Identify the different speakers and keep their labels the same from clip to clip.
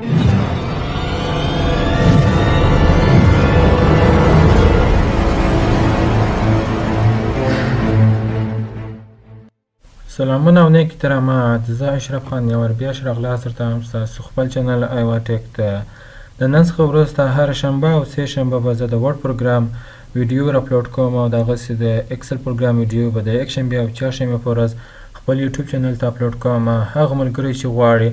Speaker 1: سلامونه او نیک احترامات، زه اشرف خان یو ور بیا راغلاست درته ستاسو خپل چینل ایوا ټیک ته. د نن څخه وروسته هر شنبه او سه شنبه به زه د ورډ پروګرام ویډیو راپلوډ کوم او دغسې د اکسل پروګرام ویډیو به د یک شنبې او چهارشنبې په ورځ خپل یوټیوب چینل ته اپلوډ کوم. هغه ملګري چې غواړي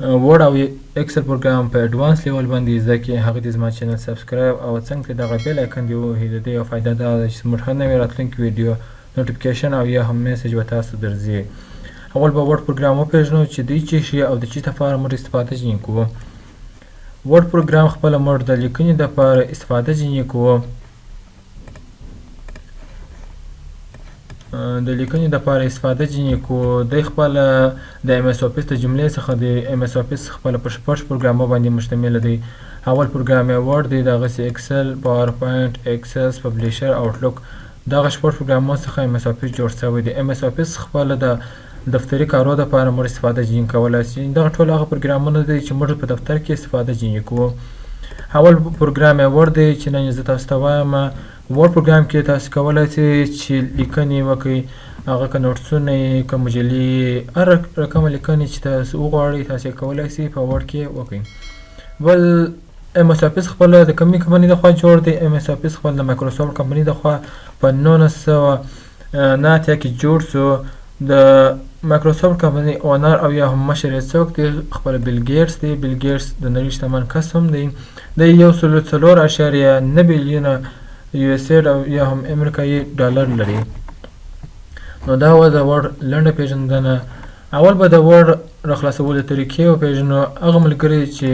Speaker 1: ورډ او اکسل پروګرام په اډوانس لیول باندې زده کړي هغه دې زما چینل سبسکرايب او څنګ ته دغه بیل ایکن دې ووهي. د دې یو فایده دا ده چې زموږ هر نوی راتلونکي ویډیو نوټیفیکیشن او یا هم میسج به تاسو درځي. اول به ورډ پروګرام وپېژنو چې دوی څه شي او د چی لپاره موږ استفاده ځینې کوو. ورډ پروګرام خپله موږ د لیکنې دپاره استفاده ځینې کوو. د لیکنې دپاره استفاده ځینې کوو. دی خپله د ایم ایس اوفیس د جملې څخه د ایم ایس اوفیس خپله په شپږ پروګرامو باندې مشتمله دی. اول پروګرام یې ورډ دی، دغسې اکسل، پاور پوینټ، ایکسس، پبلیشر، آوټلوک دغه شپږ پروګرامو څخه ایم ایس اوفیس جوړ شوی دی. ایم ایس اوفیس خپله د دفتري کارو دپاره موږ استفاده ځینې کولی شي. دغه ټول هغه پروګرامونه دی چې موږ په دفتر کې استفاده ځینې کوو. اول پروګرام یې ورډ دی چې نن یې زه تاسو ته وایم. ورډ پروګرام کې تاسو کولی شئ چې لیکنې وکړئ، هغه که نوټسونه یې، که مجلې، هر رقمه لیکنې چې تاسو وغواړئ تاسو یې کولی شئ په ورډ کې وکړئ. بل ایم ایس اوفیس خپله د کومې کمپنۍ د خوا جوړ دی؟ ایم ایس اوفیس خپل د مایکروسافټ کمپنۍ د خوا په 1989 کې جوړ شو. د مایکروسافټ کمپنۍ اونر او یا هم مشر یې څوک دی؟ خپله بیل ګیټس دی. بیل ګیټس د نړۍ شتمن کس هم دی. دی 1.4.9 بیلیونه یو اس اې او یا هم امریکایي ډالر لري. نو دا وه د ورډ لنډه پېژندنه. اول به د ورډ راخلاصولو طریقې وپېژنو. هغه ملګري چې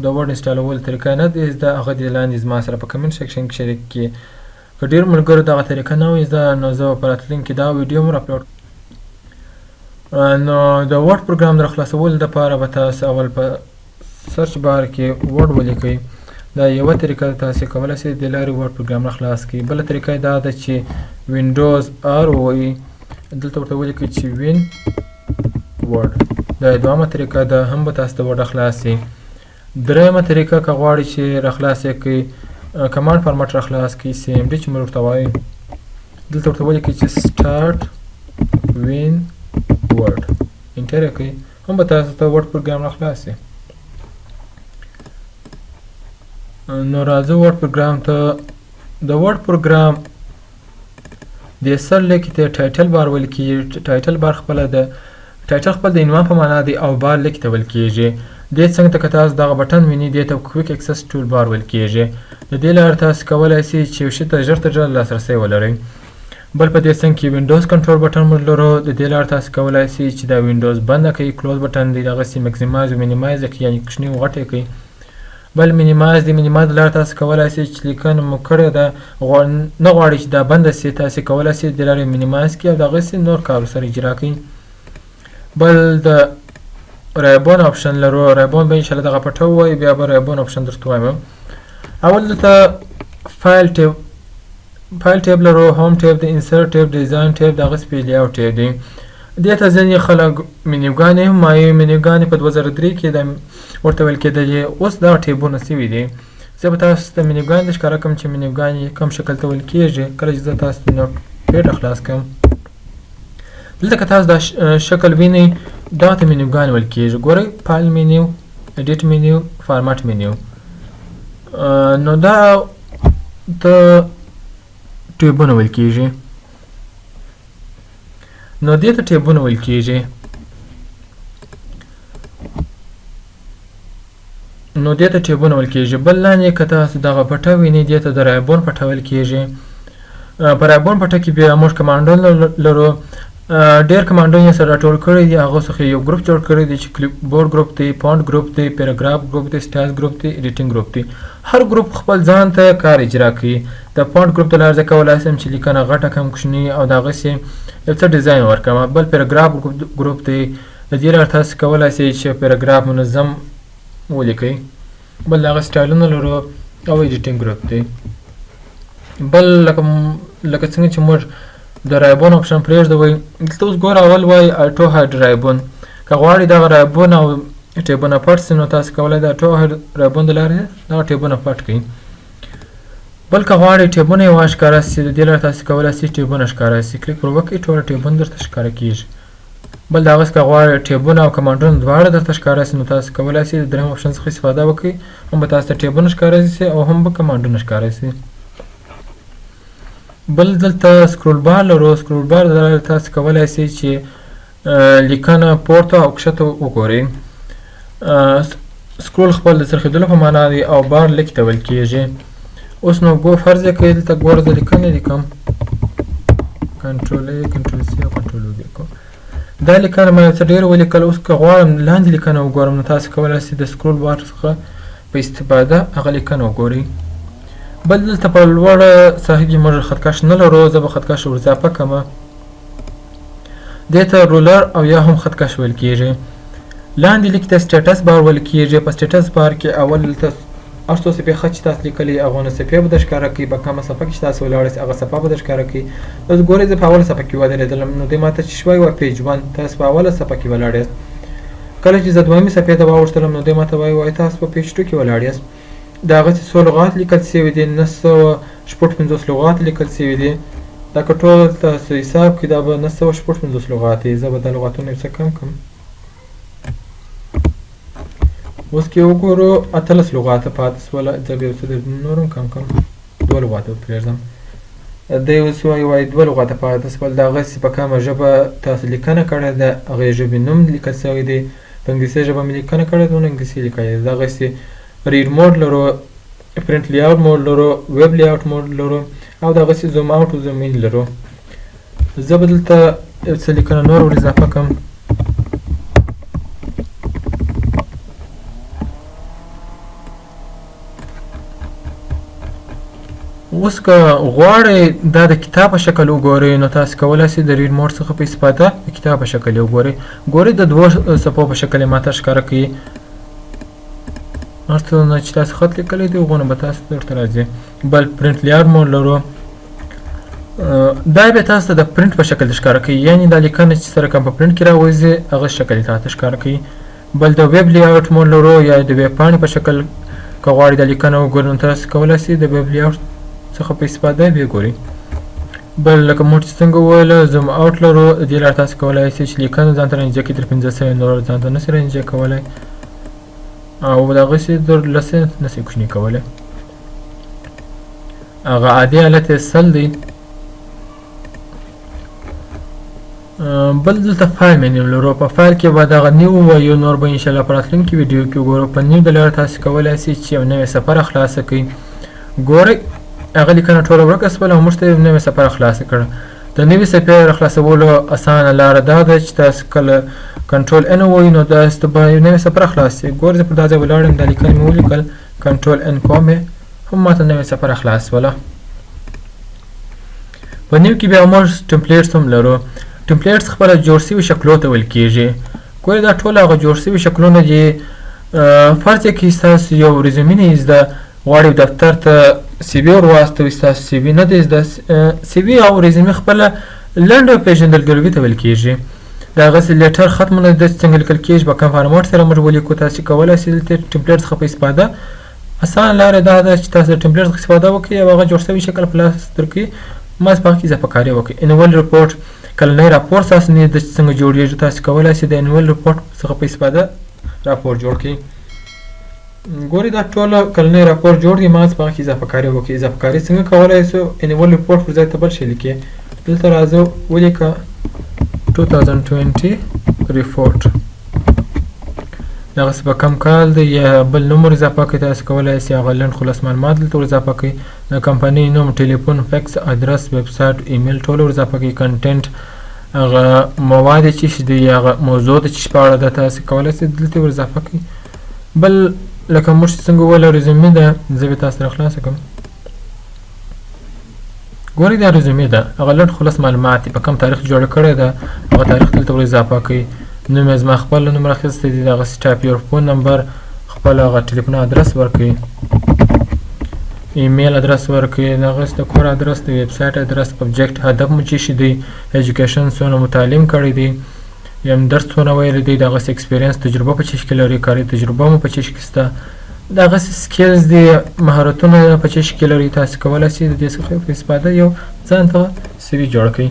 Speaker 1: د ورډ انسټالولو طریقه نه دی زده هغه دې لاندې زما سره په کمنټ سیکشن کې شریک کړي. که ډېر ملګرو دغه طریقه نه وي زده نو زه په راتلونکي دا ویډیو هم راپلوډ نو د ورډ پروګرام د راخلاصولو دپاره به تاسو اول په سرچ بار کې ورډ ولیکئ. دا یوه طریقه تاسو کولی شئ د لارې ورډ پروګرام راخلاص کړئ. بله طریقه دا ده چې وینډوز آر ووایي، دلته ورته ولیکئ چې وین ورډ. دا دویمه طریقه ده، هم به تاسو د ورډ راخلاص شي. درېیمه طریقه که غواړئ چې راخلاص یې کړئ کمانډ فارمټ راخلاص کړئ، سی ام ډي چې موږ ورته وایو. دلته ورته ولیکئ چې سټارټ وین ورډ، انټر یې کړئ، هم به تاسو ته ورډ پروګرام راخلاص شي. نو راځو ورډ پروګرام ته. د ورډ پروګرام د سر لیکې ته ټایټل بار ویل کېږي. ټایټل بار خپله د ټایټل خپل د عنوان په معنا دی او بار لیکې ته ویل کېږي. دې څنګ ته که تاسو دغه بټن وینئ دې ته کویک اکسس ټول بار ویل کېږي. د دې لارې تاسو کولی شئ چې یو شي ته ژر تر ژره لاسرسی ولرئ. بل په دې څنګ کې وینډوز کنټرول بټن موږ لرو. د دې لارې تاسو کولی شئ چې دا وینډوز بنده کړئ. کلوز بټن دی، دغسې مکسیمایز او مینیمایز یې کړئ، یعنې کوچني او غټ یې کړئ. بل مینیمایز دی. مینیمایز لاره تاسو کولی شئ چې لیکنه مو کړې ده نه غواړئ چې دا بنده شي، تاسو کولی شئ د لارې مینیمایز کړئ او دغسې نور کار ورسره اجرا کړئ. بل د رایبون آپشن لرو. رایبون به انشاءالله دغه پټه ووایي، بیا به رایبون آپشن درته وایم. اول دلته فایل ټیب لرو، هوم ټیب دی، انسرټ ټیب، ډیزاین ټیب، دغسې په لیاوټ ټیب دی. دې ته ځینې خلک منیوګانې هم وایي. منیوګانې په 2003 کې ورته ویل کېدلې، اوس دا ټیبونه سوي دي. زه به تاسو ته منیوګانې ښکاره کړم چې منیوګانې کوم شکل ته ویل کېږي کله چې زه تاسو ته نوټ پیډ راخلاص کړم. دلته که تاسو دا شکل وینئ دا ته منیوګانې ویل کېږي. ګورئ، فایل منیو، ایډیټ منیو، فارمټ منیو. نو دا ته ټیبونه ویل کېږي. نو دې ته ټیبونه ویل کېږي. بل لاندې که تاسو دغه پټه وینئ دې ته د رایبون پټه ویل کېږي. په رایبون پټه کې بیا موږ کمانډونه لرو. ډېر کمانډونه یې سره راټول کړي دي. هغو څخه یو ګروپ جوړ کړی دی چې کلیپ بورډ ګروپ دی، فونټ ګروپ دی، پیراګراف ګروپ دی، سټایل ګروپ دی، ایډیټینګ ګروپ دی. هر ګروپ خپل ځان ته کار اجرا کوي. د فونټ ګروپ د لارې زه کولی شم چې لیکنه غټه کړم، کوچني او دغسې یو څه ډیزاین ورکړم. بل پیراګراف ګروپ دی. د دې لارې تاسو کولی شئ چې پیراګراف منظم ولیکئ. بل هغه سټایلونه لرو او ایډیټینګ ګروپ دی. بل لکه څنګه چې موږ د رایبون آپشن پرېږدوئ. دلته اوس ګوره اول وایي اټو هاید رایبون. که غواړئ دغه رایبون او ټیبونه پټ سي نو تاسو کولی دا ټول ربون د لارې دا ټیبونه پټ کړئ. بل که غواړئ ټیبونه یې وښکاره سي د دې لپاره تاسو کولی سئ ټیبونه ښکاره سي کلیک پر وکړئ ټوله ټیبونه درته ښکاره کېږي. بل د هغسې که غواړئ ټیبونه او کمانډونه دواړه درته ښکاره سي نو تاسو کولی سئ د درېیم اپشن څخه استفاده وکړئ. هم به تاسو ته ټیبونه ښکاره سي او هم به کمانډونه ښکاره سي. بل دلته سکرول بار لرو. سکرول بار د لارې تاسو کولی سئ چې لیکنه پورته او کښته وګورئ. سکرول خپل د څرخېدلو په معنا دی او بار لیک ته ویل کېږي. اوس نو فرض یې کړئ دلته ګوره زه لیکنې لیکم کنټرول A کنټرول C او کنټرول V کوم. دا لیکنه ما یو څه ډېره ولیکل. اوس که غواړم لاندې لیکنه وګورم نو تاسو کولی سئ د سکرول بار څخه په استفاده هغه لیکنه وګورئ. بل دلته په لوړه ساحه کې موږ خطکش نه لرو. زه به خطکش ور اضافه کړم. دې ته رولر او یا هم خطکش ویل کېږي. لاندې لیک ته سټیټس بار ویل کېږي. په سټیټس بار کې اول دلته هر څو صفحې خط چې تاسو لیکلي هغونه صفحې به در ښکاره کوي. په کومه صفحه کې چې تاسو ولاړئ هغه صفحه به در ښکاره کوي. اوس ګورئ زه په اوله صفحه کې ودرېدلم نو دې ما ته چې شوی وه پیج 1 تاسو په اوله صفحه کې ولاړ یاست. کله چې زه دویمې صفحې ته واوښتلم نو دې ما ته وایي تاسو په پیج 2 کې ولاړ یاست. د هغسې څو لغات لیکل سوي دي 956 لغات لیکل سوي دي. دا که ټول تاسو حساب کړئ دا به 956 لغات وي. زه به دا لغاتونه یو څه کم کړم. اوس کې وګورو 18 لغاته پاتې سوله. زه به یو څه نور هم کم کړم 2 لغاته پرېږدم. دی اوس وایي 2 لغاته پاتې سول. د هغسې په کومه ژبه تاسو لیکنه کړې ده هغې ژبې نوم لیکل سوی دی. په انګلیسي ژبه مې لیکنه کړې ده نو انګلیسي لیکلی دی. دغسې ریډ موډ لرو، پرنټ لیاوټ موډ لرو، ویب لیاوټ موډ لرو او دغسې زوم اوټ او زوم ان لرو. زه به دلته یو څه لیکنه نور ور اضافه کړم. اوس که غواړئ دا د کتاب په شکل وګورئ نو تاسو کولی سئ د ریډ موډ څخه په استفاده د کتاب په شکل یې وګورئ. ګورئ د 2 صفحو په شکل یې ماته ښکاره کوي. هر څه چې تاسو خط لیکلی دی هغونه به تاسو درته راځي. بل پرنټ لیاوټ موډ لرو. دا بیا تاسو ته د پرنټ په شکل ښکاره کوي. یعنې دا لیکنه چې سره کوم په پرنټ کې راوځي هغه شکل یې تاسو ته ښکاره کوي. بل د ویب لیاوټ موډ لرو یا د ویب پاڼې په شکل که غواړئ دا لیکنه وګورئ نو تاسو کولی سئ د ویب لیاوټ څخه په استفاده بیا ګورئ. بل لکه موږ چې څنګه وویله زوم اوټ لرو. دې لپاره تاسو کولی سئ چې لیکنه ځان ته رانژدې کړئ تر 500 نور ځان ته نسئ رانژدې کولی او دغسې در لسې نسئ کوچني کولی. هغه عادي حالت یې 100 دی. بل دلته فایل مینیو لرو. په فایل کې به دغه نیو وایو نور به انشاءالله په راتلونکي ویډیو کې وګورو. په نیو د لارې تاسو کولی سئ چې یو نوې سفره خلاصه کړئ. ګورئ هغه لیکنه ټوله ورکه سوله او موږ ته یو نوې سفره خلاصه کړه. د نوې صفحې را خلاصولو اسانه لاره دا ده چې تاسو کله کنټرول ان ووایئ نو داسې به یو نوې صفحه خلاص شي. ګورئ زه پر دا ځای ولاړ یم دا لیکنه مې ولیکل کنټرول ان کوم هم ماته نوې صفحه خلاص شوله. په نیو کې بیا موږ ټمپلیټس هم لرو. ټمپلیټس خپله جوړ شوي شکلو ته ویل کېږي. ګورئ دا ټول هغه جوړ شوي شکلونه دي. فرض یې کړئ ستاسو یو ریزومې نه زده غواړئ دفتر ته سی وي ور واستوئ. ستاسو سی وي نه دی زده. سی وي او ریزومې خپله لنډه پېژندګلوي ته ویل کېږي. د هغسې لیټر ختمونه داسې څنګه لیکل کېږي په کوم فارمټ سره موږ ولیکو. تاسو کولی سئ دلته ټمپلیټ څخه په استفاده اسانه لاره دا ده چې تاسو د ټمپلیټ څخه استفاده وکړئ او هغه جوړ شوي شکل په لاس درکړي. ماس په هغه کې اضافه کاري وکړئ. انول رپورټ کلنی راپور ستاسو نه د څنګه جوړېږي. تاسو کولی سئ د انول رپورټ څخه په استفاده راپور جوړ کړئ. ګورئ دا ټوله کلنی راپور جوړ دی. ماس په هغه کې اضافه کاري وکړئ. اضافه کاري څنګه کولی سو انول رپورټ پر ځای ته بل شی لیکئ. دلته راځه ولیکه 2020 report. دغسې په کم کال دی یا بل نوم اضافه کړئ. تاسو کولی سئ هغه لنډ خلاص معلومات دلته اضافه کړئ. د کمپنۍ نوم، ټلیفون، فیکس، ادرس، ویب سایټ، ایمیل ټول اضافه کړئ. کنټینټ هغه مواد چې دی هغه موضوع د چې په اړه ده تاسو کولی سئ دلته اضافه کړئ. بل لکه موږ څنګه وویله ریزومې ده. زه به تاسو سره خلاصه کړم. ګورئ دا ریزومې ده. هغه لنډ خلاص معلومات دي. په کوم تاریخ جوړه کړې ده هغه تاریخ دلته ور اضافه کړئ. نوم یې زما خپل نوم راخیستی دی. دغسې ټایپ یور فون نمبر خپل هغه ټلیفون ادرس ورکړئ. ایمیل ادرس ورکړئ. دغسې د کور ادرس، د ویب سایټ ادرس، سبجیکټ هدف مو څه شی دی، ایجوکیشن څونه مو تعلیم کړی دی، یم درسونه ویل دی دغسې ایکسپیرینس تجربه په چیش کې لري کاري تجربه مو په چیش کې شته دغسې سکیلز دي مهارتونه په چیش کې لري تاسو کولی شئ د دې څخه په استفاده یو ځان ته سی وي جوړ کړئ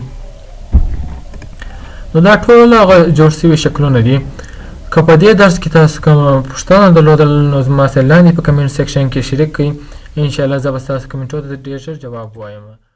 Speaker 1: نو دا ټول هغه جوړ شوي شکلونه دي که په دې درس کې تاسو کومه پوښتنه درلودل نو زما سره لاندې په کمنټ سیکشن کې شریک کړئ انشاءالله زه به ستاسو کمنټونو ته ډېر ژر جواب وایم